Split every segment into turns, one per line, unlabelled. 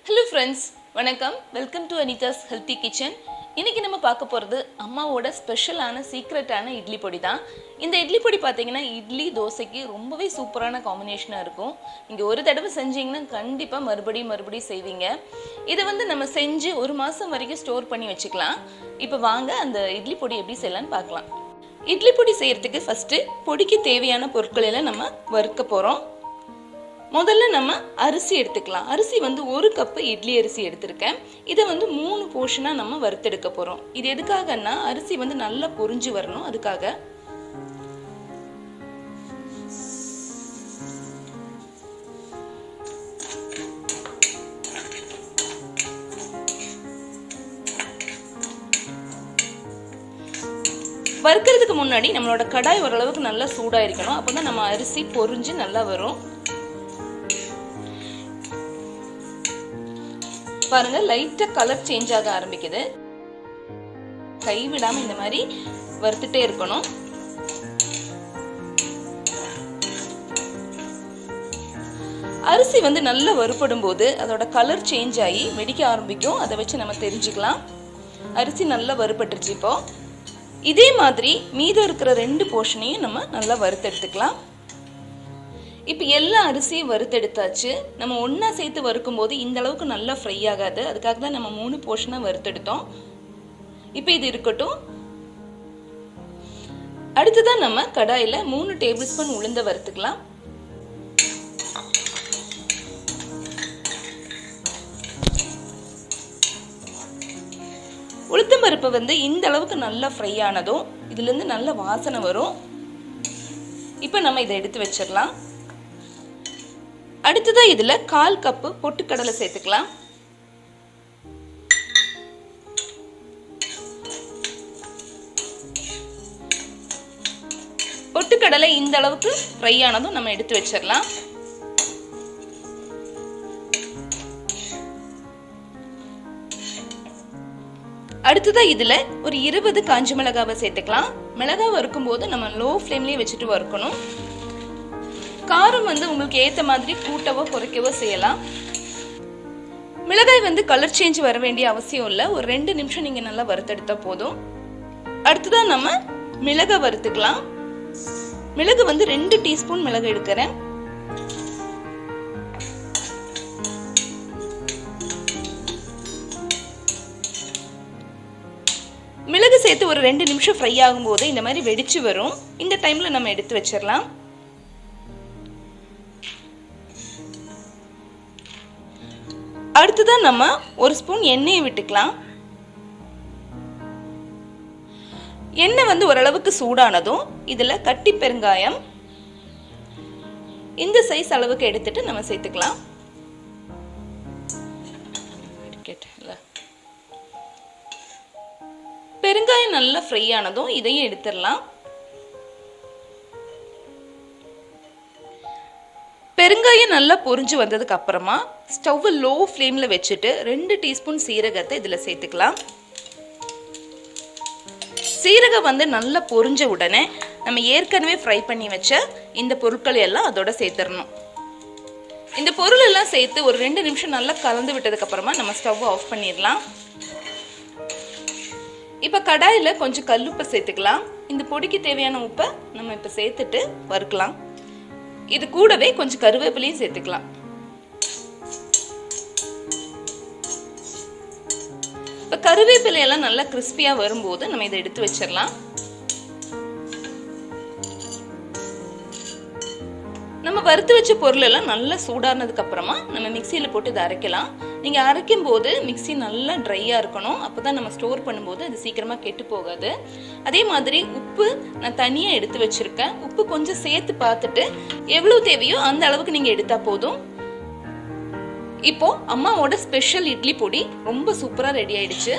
Hello friends, வணக்கம். Welcome to Anitha's healthy kitchen. இன்னைக்கு நம்ம பார்க்க போகிறது அம்மாவோட ஸ்பெஷலான சீக்ரெட்டான இட்லி பொடி தான். இந்த இட்லி பொடி பார்த்தீங்கன்னா இட்லி தோசைக்கு ரொம்பவே சூப்பரான காம்பினேஷனாக இருக்கும். நீங்கள் ஒரு தடவை செஞ்சீங்கன்னா கண்டிப்பாக மறுபடியும் செய்வீங்க. இதை நம்ம செஞ்சு ஒரு மாதம் வரைக்கும் ஸ்டோர் பண்ணி வச்சுக்கலாம். இப்போ வாங்க அந்த இட்லி பொடி எப்படி செய்யலான்னு பார்க்கலாம். இட்லி பொடி செய்கிறதுக்கு ஃபஸ்ட்டு பொடிக்கு தேவையான பொருட்களை எல்லாம் நம்ம வறுக்க போகிறோம். முதல்ல நம்ம அரிசி எடுத்துக்கலாம். அரிசி ஒரு கப்பு இட்லி அரிசி எடுத்திருக்கேன். இதை 3 போர்ஷனா நம்ம வறுத்தெடுக்க போறோம். இது எதுக்காகன்னா அரிசி நல்லா பொரிஞ்சு வரணும். அதுக்காக வறுக்கிறதுக்கு முன்னாடி நம்மளோட கடாய் ஓரளவுக்கு நல்லா சூடா இருக்கணும். அப்பதான் நம்ம அரிசி பொரிஞ்சு நல்லா வரும். பாருங்க, லைட்டா கலர் சேஞ்ச் ஆக ஆரம்பிக்குது. கைவிடாம இந்த மாதிரி வறுத்துட்டே இருக்கணும். அரிசி நல்லா வறுபடும் போது அதோட கலர் சேஞ்ச் ஆகி வெடிக்க ஆரம்பிக்கும். அதை வச்சு நம்ம தெரிஞ்சுக்கலாம் அரிசி நல்லா வறுபட்டுருச்சு. இப்போ இதே மாதிரி மீதம் இருக்கிற 2 போர்ஷனையும் நம்ம நல்லா வறுத்தெடுத்துக்கலாம். இப்போ எல்லா அரிசியும் வறுத்தெடுத்தாச்சு. நம்ம ஒன்றா சேர்த்து வறுக்கும் போது இந்த அளவுக்கு நல்லா ஃப்ரை ஆகாது. அதுக்காக தான் நம்ம 3 போர்ஷனாக வறுத்தெடுத்தோம். இப்போ இது இருக்கட்டும். அடுத்ததான் நம்ம கடாயில் 3 டேபிள் ஸ்பூன் உளுந்த வறுத்துக்கலாம். உளுத்தம் பருப்பு இந்த அளவுக்கு நல்லா ஃப்ரை ஆனதும் இதுலேருந்து நல்ல வாசனை வரும். இப்போ நம்ம இதை எடுத்து வச்சிடலாம். அடுத்ததா இதுல 1/4 கப்பு பொட்டுக்கடலை சேர்த்துக்கலாம். பொட்டுக்கடலை இந்த அளவுக்கு ஃப்ரை ஆனதும் நம்ம எடுத்து வச்சிடலாம். அடுத்ததா இதுல ஒரு 20 காஞ்ச மிளகாவை சேர்த்துக்கலாம். மிளகாய் வறுக்கும் போது நம்ம லோ ஃப்ளேம்லயே வச்சுட்டு வறுக்கணும். காரம் உங்களுக்கு ஏத்த மாதிரி கூட்டவோ குறைக்கவோ செய்யலாம். மிளகாய் கலர் சேஞ்ச் வர வேண்டிய அவசியம் இல்லை. ஒரு 2 நிமிஷம் நீங்க நல்லா வறுத்தெடுத்தா போதும். அடுத்ததான் நம்ம மிளகாய் வறுத்துக்கலாம். மிளகு 2 டீஸ்பூன் மிளகு எடுக்கிறேன். மிளகு சேர்த்து ஒரு 2 நிமிஷம் ஃப்ரை ஆகும் போது இந்த மாதிரி வெடிச்சு வரும். இந்த டைம்ல நம்ம எடுத்து வச்சிடலாம். அடுத்ததான் நம்ம ஒரு ஸ்பூன் எண்ணெயை விட்டுக்கலாம். எண்ணெய் ஓரளவுக்கு சூடானதும் இதுல கட்டி பெருங்காயம் இந்த சைஸ் அளவுக்கு எடுத்துட்டு நம்ம சேர்த்துக்கலாம். பெருங்காயம் நல்லா ஃப்ரை ஆனதும் இதையும் எடுத்துடலாம். பெருங்காயம் நல்லா பொரிஞ்சு வந்ததுக்கு அப்புறமா ஸ்டவ் லோ ஃப்ளேம்ல வச்சுட்டு 2 டீஸ்பூன் சீரகத்தை இதுல சேர்த்துக்கலாம். சீரகம் நல்லா பொரிஞ்ச உடனே நம்ம ஏற்கனவே ஃப்ரை பண்ணி வச்ச இந்த பொருட்கள் எல்லாம் அதோட சேர்த்துடணும். இந்த பொருள் எல்லாம் சேர்த்து ஒரு 2 நிமிஷம் நல்லா கலந்து விட்டதுக்கு அப்புறமா நம்ம ஸ்டவ் ஆஃப் பண்ணிடலாம். இப்ப கடாயில கொஞ்சம் கல்லுப்பை சேர்த்துக்கலாம். இந்த பொடிக்கு தேவையான உப்பை நம்ம இப்ப சேர்த்துட்டு வறுக்கலாம். இது கூடவே கொஞ்சம் கருவேப்பிலையும் சேர்த்துக்கலாம். இப்ப கருவேப்பிலை எல்லாம் நல்லா கிறிஸ்பியா வரும்போது நம்ம இதை எடுத்து வச்சிடலாம். நம்ம வறுத்து வச்ச பொருள் எல்லாம் நல்லா சூடானதுக்கு அப்புறமா நம்ம மிக்சியில போட்டு இதை அரைக்கலாம். நீங்க அரைக்கும் போது மிக்சி நல்லா ட்ரையா இருக்கணும். அப்பதான் நம்ம ஸ்டோர் பண்ணும்போது அது சீக்கிரமா கெட்டு போகாது. அதே மாதிரி உப்பு நான் தனியா எடுத்து வச்சிருக்கேன். உப்பு கொஞ்சம் சேர்த்து பார்த்துட்டு எவ்வளவு தேவையோ அந்த அளவுக்கு நீங்க எடுத்தா போதும். இப்போ அம்மாவோட ஸ்பெஷல் இட்லி பொடி ரொம்ப சூப்பரா ரெடி ஆயிடுச்சு.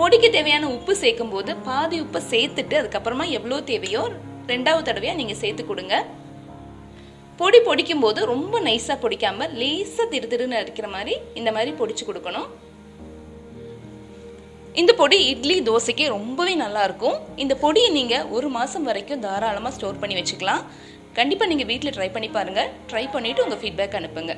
பொடிக்கு தேவையான உப்பு சேர்க்கும் போது பாதி உப்பை சேர்த்துட்டு அதுக்கப்புறமா எவ்வளவு தேவையோ 2வது தடவையா நீங்க சேர்த்து கொடுங்க. பொடி பொடிக்கும் போது ரொம்ப நைஸா பொடிக்காம லேசா திரு அரைக்கிற மாதிரி இந்த மாதிரி பொடிச்சு கொடுக்கணும். இந்த பொடி இட்லி தோசைக்கு ரொம்பவே நல்லா இருக்கும். இந்த பொடியை நீங்க ஒரு மாசம் வரைக்கும் தாராளமா ஸ்டோர் பண்ணி வச்சுக்கலாம். கண்டிப்பா நீங்க வீட்ல ட்ரை பண்ணி பாருங்க. ட்ரை பண்ணிட்டு உங்க ஃபீட்பேக் அனுப்புங்க.